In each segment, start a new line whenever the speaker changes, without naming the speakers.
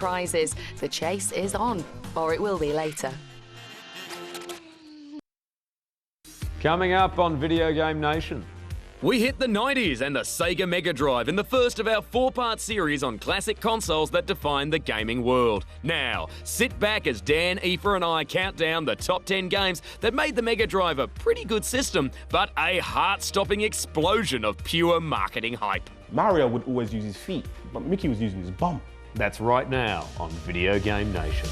prizes. The chase is on, or it will be later.
Coming up on Video Game Nation.
We hit the 90s and the Sega Megadrive in the first of our 4-part series on classic consoles that define the gaming world. Now, sit back as Dan, Aoife and I count down the top 10 games that made the Megadrive a pretty good system, but a heart-stopping explosion of pure marketing hype.
Mario would always use his feet, but Mickey was using his bum.
That's right now on Video Game Nation.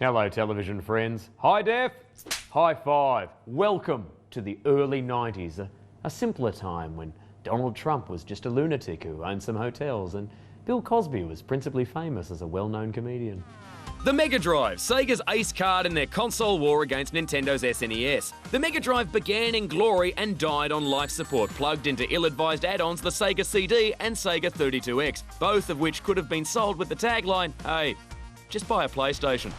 Hello, television friends. Hi, Def. High five. Welcome to the early 90s, a simpler time when Donald Trump was just a lunatic who owned some hotels and Bill Cosby was principally famous as a well-known comedian.
The Megadrive, Sega's ace card in their console war against Nintendo's SNES. The Megadrive began in glory and died on life support, plugged into ill-advised add-ons the Sega CD and Sega 32X, both of which could have been sold with the tagline, hey, just buy a PlayStation.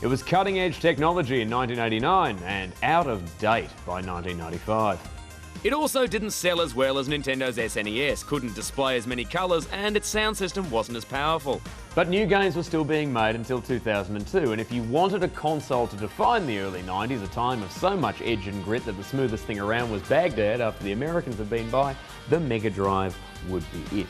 It was cutting-edge technology in 1989 and out of date by 1995.
It also didn't sell as well as Nintendo's SNES, couldn't display as many colours, and its sound system wasn't as powerful.
But new games were still being made until 2002, and if you wanted a console to define the early 90s, a time of so much edge and grit that the smoothest thing around was Baghdad after the Americans had been by, the Megadrive would be it.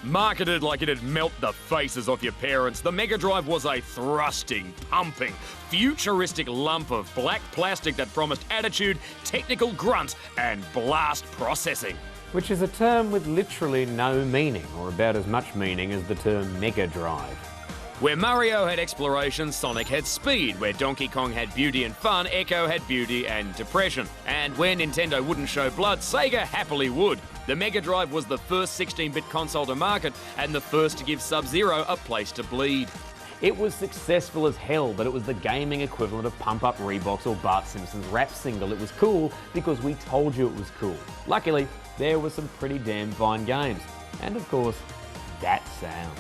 Marketed like it'd melt the faces off your parents, the Megadrive was a thrusting, pumping, futuristic lump of black plastic that promised attitude, technical grunt, and blast processing.
Which is a term with literally no meaning, or about as much meaning as the term Megadrive.
Where Mario had exploration, Sonic had speed. Where Donkey Kong had beauty and fun, Echo had beauty and depression. And where Nintendo wouldn't show blood, Sega happily would. The Megadrive was the first 16-bit console to market and the first to give Sub-Zero a place to bleed.
It was successful as hell, but it was the gaming equivalent of Pump Up Reeboks or Bart Simpson's rap single. It was cool because we told you it was cool. Luckily, there were some pretty damn fine games. And of course, that sound.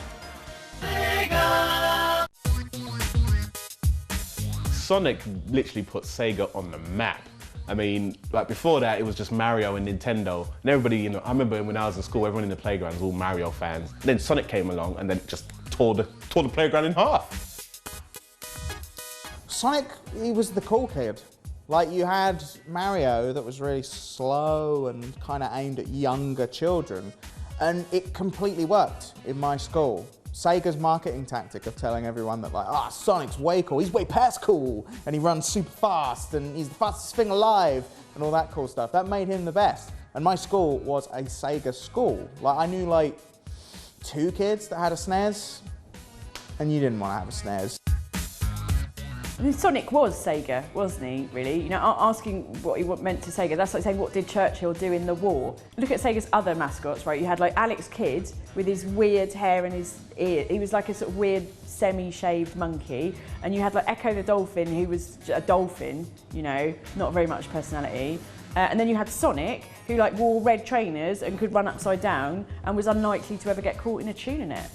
Sonic literally put Sega on the map. I mean, like before that, it was just Mario and Nintendo. And everybody, you know, I remember when I was in school, everyone in the playground was all Mario fans. Then Sonic came along and then just tore the playground in half.
Sonic, he was the cool kid. Like, you had Mario that was really slow and kind of aimed at younger children, and it completely worked in my school. Sega's marketing tactic of telling everyone that, like, Sonic's way cool, he's way past cool, and he runs super fast, and he's the fastest thing alive, and all that cool stuff, that made him the best. And my school was a Sega school. Like, I knew, like, 2 kids that had a SNES, and you didn't want to have a SNES.
I mean, Sonic was Sega, wasn't he, really? You know, asking what he meant to Sega, that's like saying, what did Churchill do in the war? Look at Sega's other mascots, right? You had like Alex Kidd with his weird hair and his ear. He was like a sort of weird semi-shaved monkey. And you had like Echo the Dolphin, who was a dolphin, you know, not very much personality. And then you had Sonic, who like wore red trainers and could run upside down and was unlikely to ever get caught in a tuna net.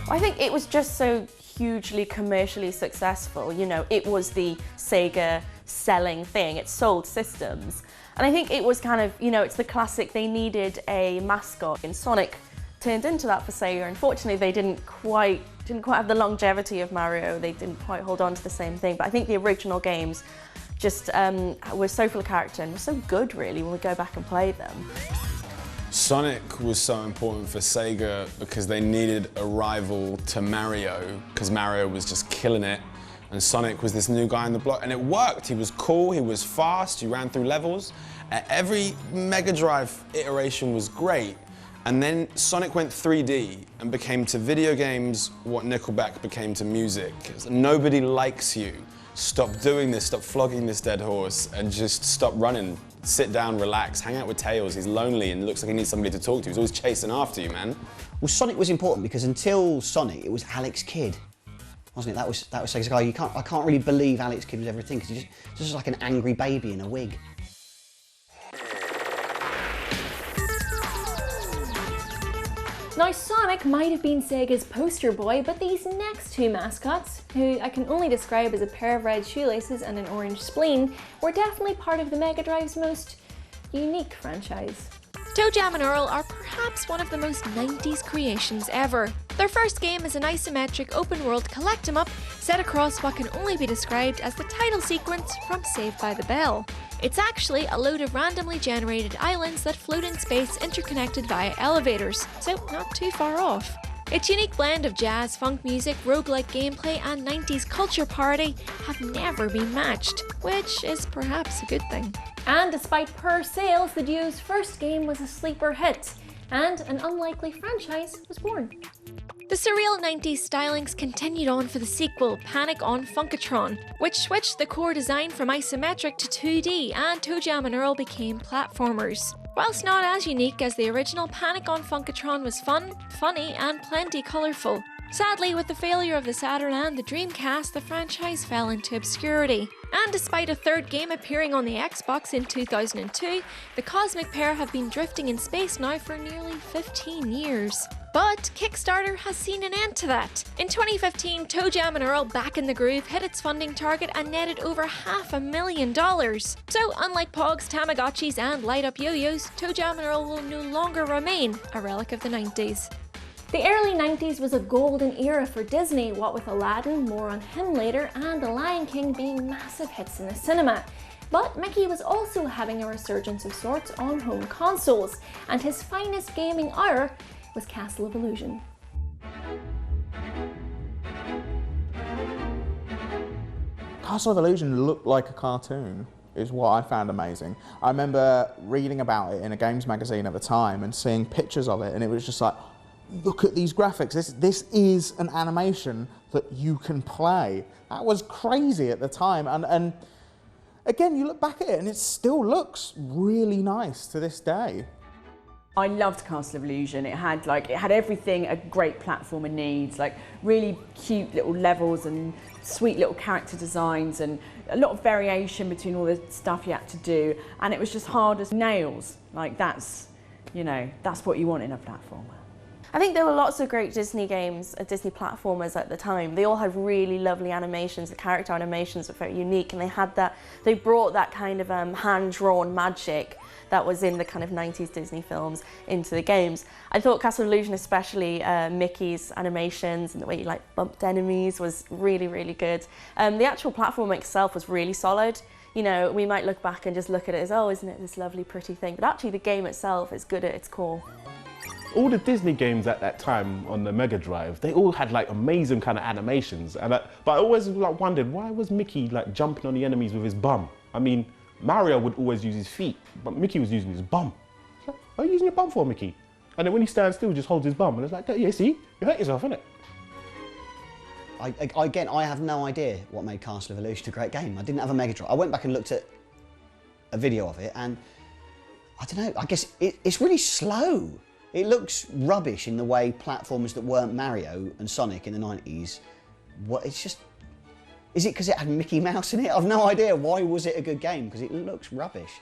I think it was just so hugely commercially successful. You know, it was the Sega selling thing. It sold systems. And I think it was kind of, you know, it's the classic, they needed a mascot, and Sonic turned into that for Sega. Unfortunately, they didn't quite have the longevity of Mario. They didn't quite hold on to the same thing. But I think the original games just were so full of character and were so good, really, when we go back and play them.
Sonic was so important for Sega because they needed a rival to Mario, because Mario was just killing it, and Sonic was this new guy on the block, and it worked. He was cool, he was fast, you ran through levels. Every Mega Drive iteration was great, and then Sonic went 3D and became to video games what Nickelback became to music. Nobody likes you. Stop doing this, stop flogging this dead horse, and just stop running. Sit down, relax, hang out with Tails. He's lonely and looks like he needs somebody to talk to. He's always chasing after you, man.
Well, Sonic was important because until Sonic, it was Alex Kidd, wasn't it? That was Sega's guy. I can't really believe Alex Kidd was everything because he's just like an angry baby in a wig.
Now, Sonic might have been Sega's poster boy, but these next two mascots, who I can only describe as a pair of red shoelaces and an orange spleen, were definitely part of the Megadrive's most unique franchise.
Toe Jam and Earl are perhaps one of the most 90s creations ever. Their first game is an isometric open-world collect-em-up set across what can only be described as the title sequence from Saved by the Bell. It's actually a load of randomly generated islands that float in space interconnected via elevators, so not too far off. Its unique blend of jazz, funk music, roguelike gameplay and 90s culture parody have never been matched, which is perhaps a good thing.
And despite poor sales, the duo's first game was a sleeper hit, and an unlikely franchise was born.
The surreal 90s stylings continued on for the sequel, Panic on Funkatron, which switched the core design from isometric to 2D, and Toe Jam and Earl became platformers. Whilst not as unique as the original, Panic on Funkatron was fun, funny, and plenty colourful. Sadly, with the failure of the Saturn and the Dreamcast, the franchise fell into obscurity. And despite a third game appearing on the Xbox in 2002, the cosmic pair have been drifting in space now for nearly 15 years. But Kickstarter has seen an end to that. In 2015, Toe Jam and Earl Back in the Groove hit its funding target and netted over $500,000. So unlike Pogs, Tamagotchis and light-up yo-yos, Toe Jam and Earl will no longer remain a relic of the 90s.
The early 90s was a golden era for Disney, what with Aladdin, more on him later, and The Lion King being massive hits in the cinema. But Mickey was also having a resurgence of sorts on home consoles, and his finest gaming hour was Castle of Illusion.
Castle of Illusion looked like a cartoon, is what I found amazing. I remember reading about it in a games magazine at the time and seeing pictures of it, and it was just like, look at these graphics, this is an animation that you can play. That was crazy at the time, and again, you look back at it and it still looks really nice to this day.
I loved Castle of Illusion. It had everything a great platformer needs, like really cute little levels and sweet little character designs and a lot of variation between all the stuff you had to do, and it was just hard as nails. Like that's what you want in a platformer.
I think there were lots of great Disney games, Disney platformers at the time. They all had really lovely animations. The character animations were very unique, and they brought that kind of hand-drawn magic that was in the kind of 90s Disney films into the games. I thought Castle of Illusion, especially Mickey's animations and the way you bumped enemies, was really, really good. The actual platform itself was really solid. You know, we might look back and just look at it as, oh, isn't it this lovely, pretty thing? But actually the game itself is good at its core.
All the Disney games at that time on the Mega Drive, they all had amazing kind of animations. But I always wondered, why was Mickey jumping on the enemies with his bum? I mean, Mario would always use his feet, but Mickey was using his bum. What are you using your bum for, Mickey? And then when he stands still, he just holds his bum. And it's like, yeah, see, you hurt yourself, innit?
Again, I have no idea what made Castle of Illusion a great game. I didn't have a Mega Drive. I went back and looked at a video of it, and I don't know, I guess it's really slow. It looks rubbish in the way platformers that weren't Mario and Sonic in the 90s. Is it because it had Mickey Mouse in it? I've no idea. Why was it a good game? Because it looks rubbish.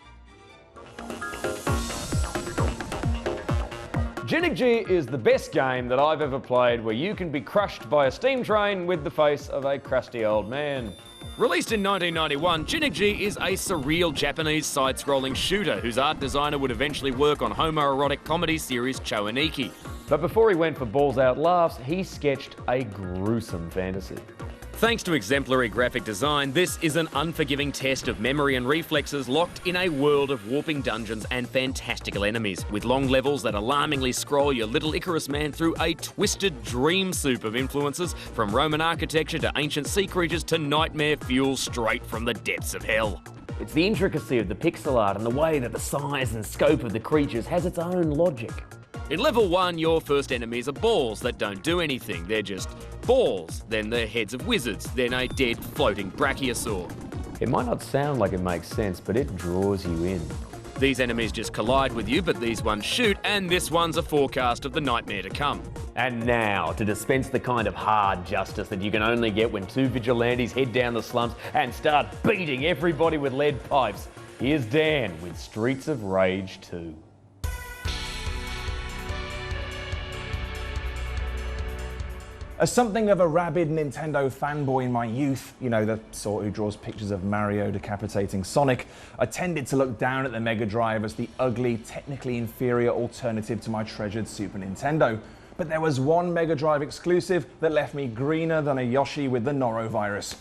Jinuk G is the best game that I've ever played where you can be crushed by a steam train with the face of a crusty old man.
Released in 1991, Jinuk G is a surreal Japanese side-scrolling shooter whose art designer would eventually work on homoerotic comedy series Choaniki.
But before he went for balls-out laughs, he sketched a gruesome fantasy.
Thanks to exemplary graphic design, this is an unforgiving test of memory and reflexes locked in a world of warping dungeons and fantastical enemies, with long levels that alarmingly scroll your little Icarus man through a twisted dream soup of influences, from Roman architecture to ancient sea creatures to nightmare fuel straight from the depths of hell.
It's the intricacy of the pixel art and the way that the size and scope of the creatures has its own logic.
In level 1, your first enemies are balls that don't do anything, they're just balls, then the heads of wizards, then a dead floating brachiosaur.
It might not sound like it makes sense, but it draws you in.
These enemies just collide with you, but these ones shoot, and this one's a forecast of the nightmare to come.
And now, to dispense the kind of hard justice that you can only get when two vigilantes head down the slums and start beating everybody with lead pipes, here's Dan with Streets of Rage 2.
As something of a rabid Nintendo fanboy in my youth, you know, the sort who draws pictures of Mario decapitating Sonic, I tended to look down at the Mega Drive as the ugly, technically inferior alternative to my treasured Super Nintendo. But there was one Mega Drive exclusive that left me greener than a Yoshi with the norovirus.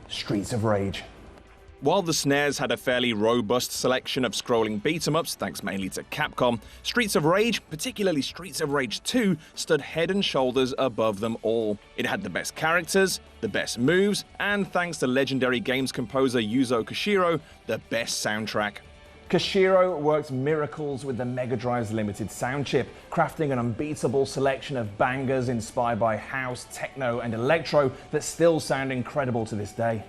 Streets of Rage.
While the SNES had a fairly robust selection of scrolling beat-em-ups, thanks mainly to Capcom, Streets of Rage, particularly Streets of Rage 2, stood head and shoulders above them all. It had the best characters, the best moves, and thanks to legendary games composer Yuzo Koshiro, the best soundtrack.
Koshiro worked miracles with the Mega Drive's limited sound chip, crafting an unbeatable selection of bangers inspired by house, techno, and electro that still sound incredible to this day.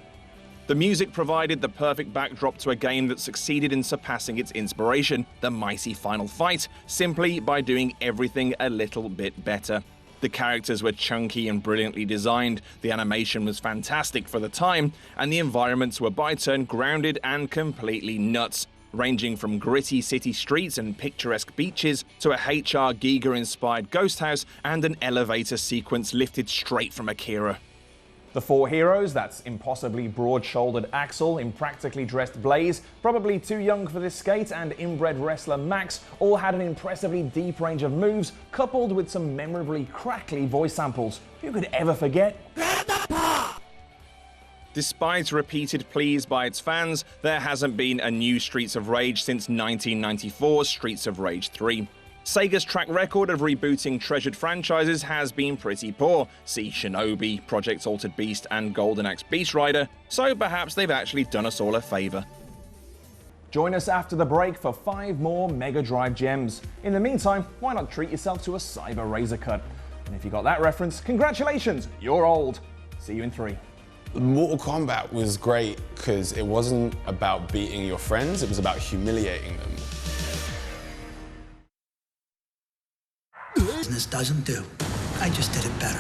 The music provided the perfect backdrop to a game that succeeded in surpassing its inspiration, the mighty final fight, simply by doing everything a little bit better. The characters were chunky and brilliantly designed, the animation was fantastic for the time, and the environments were by turn grounded and completely nuts, ranging from gritty city streets and picturesque beaches to a H.R. Giger-inspired ghost house and an elevator sequence lifted straight from Akira.
The four heroes, that's impossibly broad-shouldered Axel, impractically dressed Blaze, probably too young for this skate, and inbred wrestler Max, all had an impressively deep range of moves, coupled with some memorably crackly voice samples. Who could ever forget?
Despite repeated pleas by its fans, there hasn't been a new Streets of Rage since 1994's Streets of Rage 3. Sega's track record of rebooting treasured franchises has been pretty poor. See Shinobi, Project Altered Beast, and Golden Axe Beast Rider, so perhaps they've actually done us all a favour.
Join us after the break for 5 more Mega Drive gems. In the meantime, why not treat yourself to a Cyber Razor Cut? And if you got that reference, congratulations, you're old. See you in 3.
Mortal Kombat was great because it wasn't about beating your friends, it was about humiliating them.
Business doesn't do. I just did it better.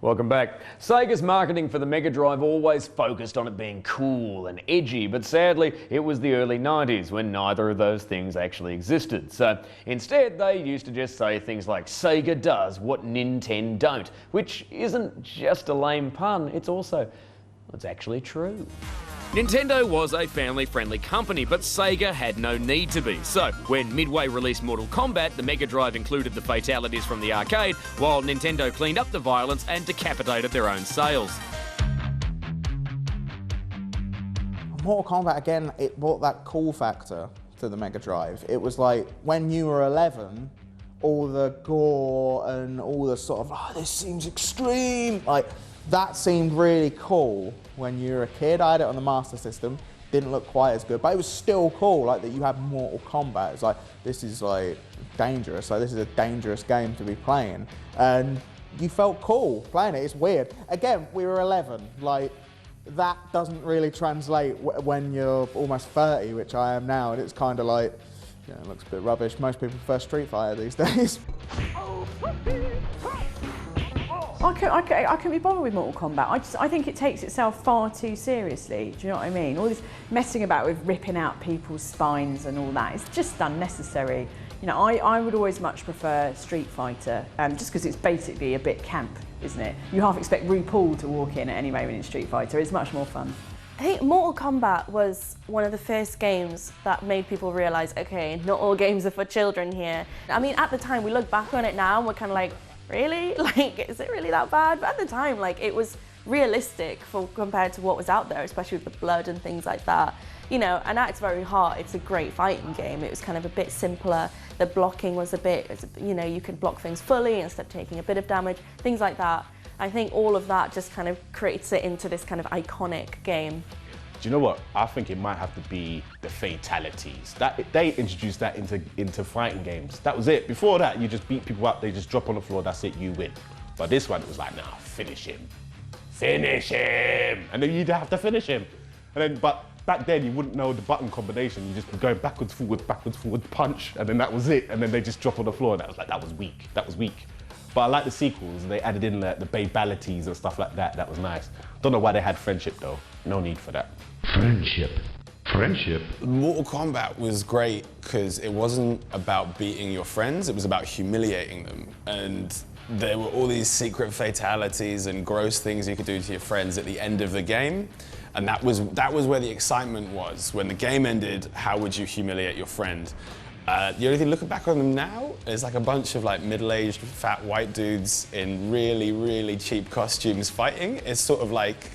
Welcome back. Sega's marketing for the Mega Drive always focused on it being cool and edgy, but sadly it was the early 90s when neither of those things actually existed. So instead they used to just say things like Sega does what Nintendo don't, which isn't just a lame pun, it's actually true.
Nintendo was a family-friendly company, but Sega had no need to be. So, when Midway released Mortal Kombat, the Mega Drive included the fatalities from the arcade, while Nintendo cleaned up the violence and decapitated their own sales.
Mortal Kombat, again, it brought that cool factor to the Mega Drive. It was like, when you were 11, all the gore and all the sort of, oh, this seems extreme, like, that seemed really cool when you were a kid. I had it on the Master System, didn't look quite as good, but it was still cool, like that you have Mortal Kombat. It's like, this is like dangerous, like this is a dangerous game to be playing. And you felt cool playing it, it's weird. Again, we were 11, like that doesn't really translate when you're almost 30, which I am now, and it's kind of like, you know, it looks a bit rubbish. Most people prefer Street Fighter these days.
I couldn't be bothered with Mortal Kombat. I think it takes itself far too seriously. Do you know what I mean? All this messing about with ripping out people's spines and all that, it's just unnecessary. You know, I would always much prefer Street Fighter, just because it's basically a bit camp, isn't it? You half expect RuPaul to walk in at any moment in Street Fighter. It's much more fun.
I think Mortal Kombat was one of the first games that made people realise, okay, not all games are for children here. I mean, at the time, we look back on it now and we're kind of like, really? Like, is it really that bad? But at the time, like, it was realistic compared to what was out there, especially with the blood and things like that. You know, and at its very heart, it's a great fighting game. It was kind of a bit simpler. The blocking was a bit, you know, you could block things fully instead of taking a bit of damage, things like that. I think all of that just kind of creates it into this kind of iconic game.
Do you know what? I think it might have to be the fatalities. They introduced that into fighting games. That was it. Before that, you just beat people up, they just drop on the floor, that's it, you win. But this one, it was like, nah, finish him. Finish him! And then you'd have to finish him. And then, but back then, you wouldn't know the button combination. You just be going backwards, forward, punch, and then that was it. And then they just drop on the floor, and that was like, that was weak, that was weak. But I like the sequels, they added in the babalities and stuff like that, that was nice. Don't know why they had friendship though, no need for that.
Friendship. friendship.
Mortal Kombat was great because it wasn't about beating your friends, it was about humiliating them. And there were all these secret fatalities and gross things you could do to your friends at the end of the game. And that was where the excitement was. When the game ended, how would you humiliate your friend? The only thing, looking back on them now, is like a bunch of like middle-aged fat white dudes in really, really cheap costumes fighting. It's sort of like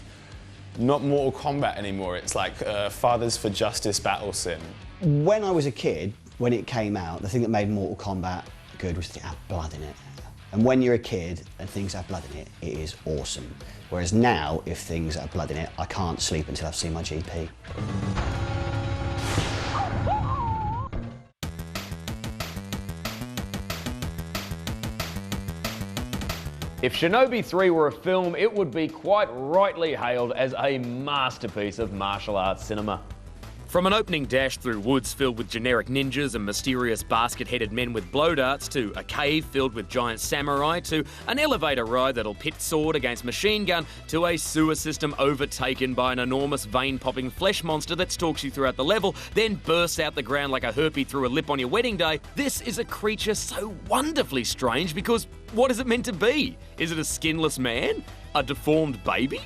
not Mortal Kombat anymore. It's like Fathers for Justice battle sim.
When I was a kid, when it came out, the thing that made Mortal Kombat good was that it had blood in it. And when you're a kid and things have blood in it, it is awesome. Whereas now, if things have blood in it, I can't sleep until I've seen my GP.
If Shinobi 3 were a film, it would be quite rightly hailed as a masterpiece of martial arts cinema.
From an opening dash through woods filled with generic ninjas and mysterious basket-headed men with blow darts, to a cave filled with giant samurai, to an elevator ride that'll pit sword against machine gun, to a sewer system overtaken by an enormous vein-popping flesh monster that stalks you throughout the level, then bursts out the ground like a herpy through a lip on your wedding day, this is a creature so wonderfully strange because what is it meant to be? Is it a skinless man? A deformed baby?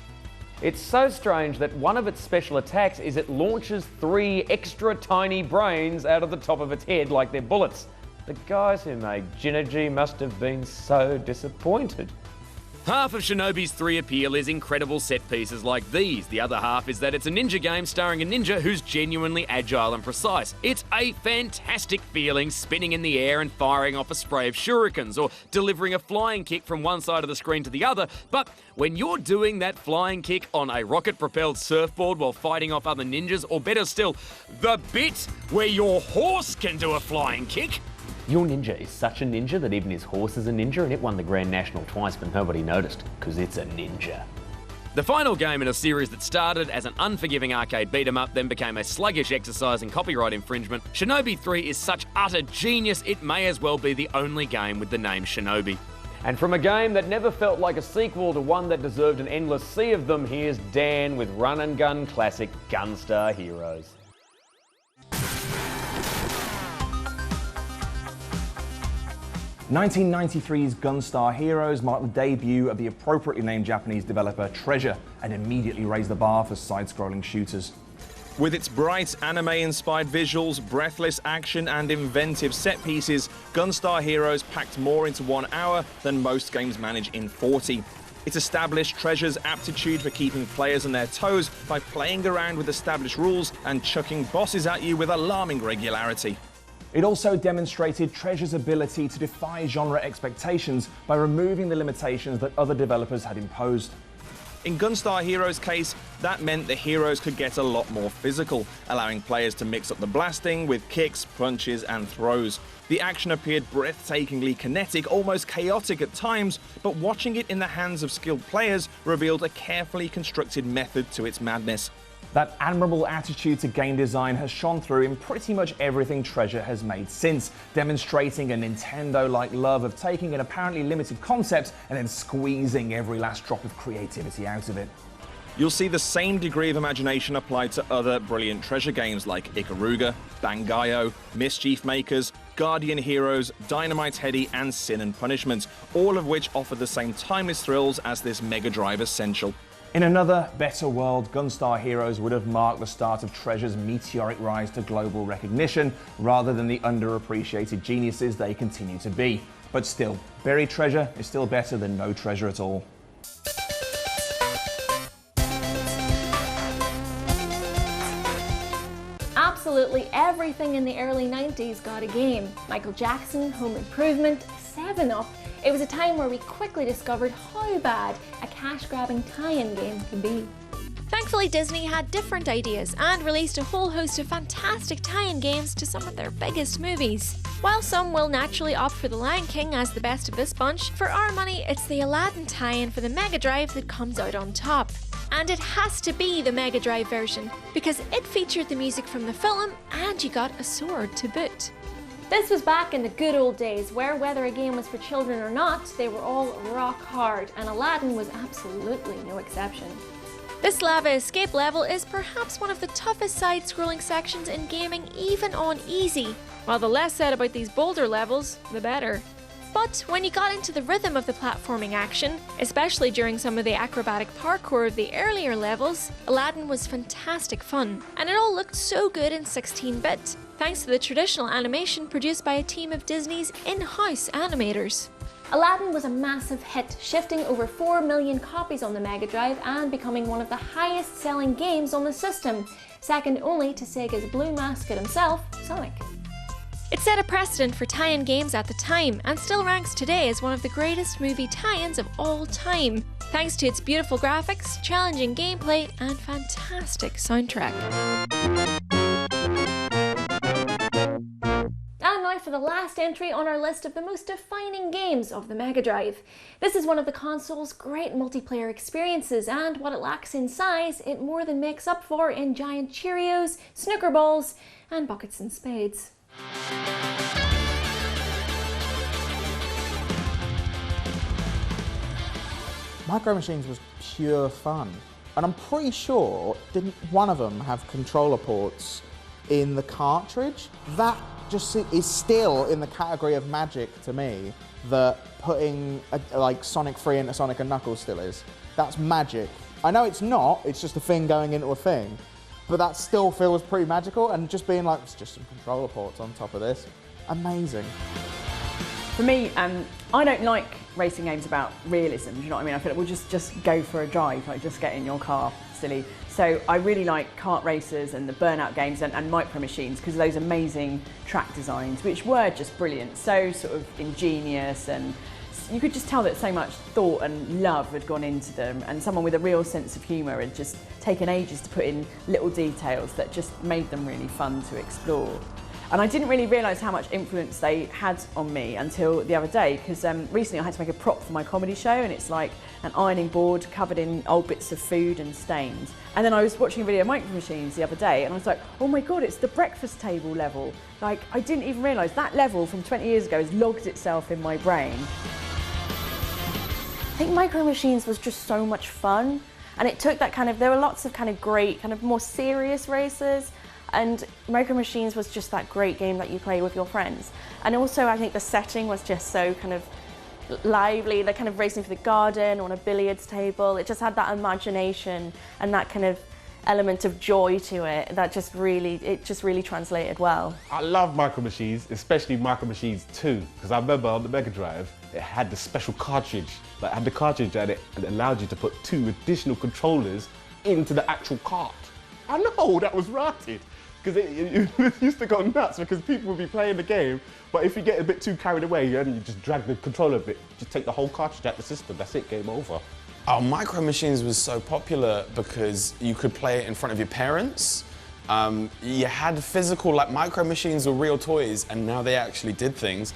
It's so strange that one of its special attacks is it launches 3 extra tiny brains out of the top of its head like they're bullets. The guys who made Jinuk G must have been so disappointed.
Half of Shinobi's 3 appeal is incredible set pieces like these. The other half is that it's a ninja game starring a ninja who's genuinely agile and precise. It's a fantastic feeling spinning in the air and firing off a spray of shurikens or delivering a flying kick from one side of the screen to the other. But when you're doing that flying kick on a rocket-propelled surfboard while fighting off other ninjas, or better still, the bit where your horse can do a flying kick,
Your ninja is such a ninja that even his horse is a ninja, and it won the Grand National twice but nobody noticed, because it's a ninja.
the final game in a series that started as an unforgiving arcade beat-em-up, then became a sluggish exercise in copyright infringement, Shinobi 3 is such utter genius it may as well be the only game with the name Shinobi.
And from a game that never felt like a sequel to one that deserved an endless sea of them, here's Dan with run and gun classic Gunstar Heroes.
1993's Gunstar Heroes marked the debut of the appropriately named Japanese developer Treasure and immediately raised the bar for side-scrolling shooters.
With its bright, anime-inspired visuals, breathless action and inventive set pieces, Gunstar Heroes packed more into 1 hour than most games manage in 40. It established Treasure's aptitude for keeping players on their toes by playing around with established rules and chucking bosses at you with alarming regularity.
It also demonstrated Treasure's ability to defy genre expectations by removing the limitations that other developers had imposed.
In Gunstar Heroes' case, that meant the heroes could get a lot more physical, allowing players to mix up the blasting with kicks, punches and throws. The action appeared breathtakingly kinetic, almost chaotic at times, but watching it in the hands of skilled players revealed a carefully constructed method to its madness.
That admirable attitude to game design has shone through in pretty much everything Treasure has made since, demonstrating a Nintendo-like love of taking an apparently limited concept and then squeezing every last drop of creativity out of it.
You'll see the same degree of imagination applied to other brilliant Treasure games like Ikaruga, Bangai-O, Mischief Makers, Guardian Heroes, Dynamite Headdy and Sin and Punishment, all of which offer the same timeless thrills as this Megadrive essential.
In another, better world, Gunstar Heroes would have marked the start of Treasure's meteoric rise to global recognition, rather than the underappreciated geniuses they continue to be. But still, buried treasure is still better than no treasure at all.
Absolutely everything in the early 90s got a game. Michael Jackson, Home Improvement, 7-Up. It was a time where we quickly discovered how bad a cash-grabbing tie-in game could be.
Thankfully, Disney had different ideas and released a whole host of fantastic tie-in games to some of their biggest movies. While some will naturally opt for The Lion King as the best of this bunch, for our money it's the Aladdin tie-in for the Megadrive that comes out on top. And it has to be the Megadrive version, because it featured the music from the film and you got a sword to boot.
This was back in the good old days where whether a game was for children or not, they were all rock hard, and Aladdin was absolutely no exception.
This lava escape level is perhaps one of the toughest side-scrolling sections in gaming, even on easy. While the less said about these boulder levels, the better. But when you got into the rhythm of the platforming action, especially during some of the acrobatic parkour of the earlier levels, Aladdin was fantastic fun, and it all looked so good in 16-bit, thanks to the traditional animation produced by a team of Disney's in-house animators.
Aladdin was a massive hit, shifting over 4 million copies on the Megadrive and becoming one of the highest selling games on the system, second only to Sega's blue mascot himself, Sonic.
It set a precedent for tie-in games at the time, and still ranks today as one of the greatest movie tie-ins of all time, thanks to its beautiful graphics, challenging gameplay, and fantastic soundtrack.
And now for the last entry on our list of the most defining games of the Mega Drive. This is one of the console's great multiplayer experiences, and what it lacks in size, it more than makes up for in giant Cheerios, snooker balls, and buckets and spades.
Micro Machines was pure fun, and I'm pretty sure didn't one of them have controller ports in the cartridge? That just is still in the category of magic to me that putting like Sonic 3 into Sonic and Knuckles still is. That's magic. I know it's not, it's just a thing going into a thing, but that still feels pretty magical, and just being like, it's just some controller ports on top of this. Amazing.
For me, I don't like racing games about realism, do you know what I mean? I feel like we'll just go for a drive, like just get in your car, silly. So I really like kart racers and the Burnout games and Micro Machines because of those amazing track designs, which were just brilliant, so sort of ingenious, and you could just tell that so much thought and love had gone into them, and someone with a real sense of humour had just taken ages to put in little details that just made them really fun to explore. And I didn't really realise how much influence they had on me until the other day, because recently I had to make a prop for my comedy show, and it's like an ironing board covered in old bits of food and stains. And then I was watching a video of Micro Machines the other day, and I was like, oh my god, it's the breakfast table level. Like, I didn't even realise that level from 20 years ago has logged itself in my brain.
I think Micro Machines was just so much fun, and it took that there were lots of great, more serious races, and Micro Machines was just that great game that you play with your friends. And also I think the setting was just so lively, like racing through the garden on a billiards table. It just had that imagination and that element of joy to it that just really translated well.
I love Micro Machines, especially Micro Machines 2, because I remember on the Mega Drive, it had the special cartridge. Like, it had the cartridge and it allowed you to put 2 additional controllers into the actual cart. I know, that was ratted, because it used to go nuts because people would be playing the game, but if you get a bit too carried away and you just drag the controller a bit, just take the whole cartridge out the system, that's it, game over.
Oh, Micro Machines was so popular because you could play it in front of your parents. You had physical, Micro Machines were real toys, and now they actually did things.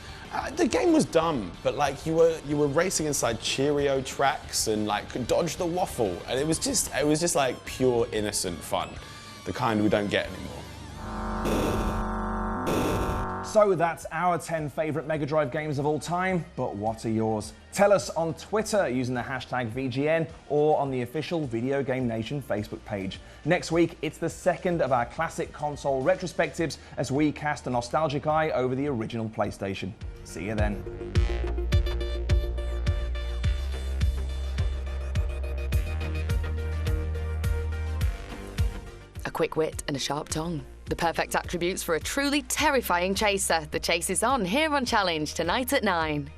The game was dumb, but you were racing inside Cheerio tracks and dodge the waffle, and it was just pure innocent fun, the kind we don't get anymore.
So that's our 10 favourite Mega Drive games of all time, but what are yours? Tell us on Twitter using the hashtag VGN or on the official Video Game Nation Facebook page. Next week, it's the second of our classic console retrospectives as we cast a nostalgic eye over the original PlayStation. See you then.
A quick wit and a sharp tongue. The perfect attributes for a truly terrifying chaser. The chase is on here on Challenge tonight at 9.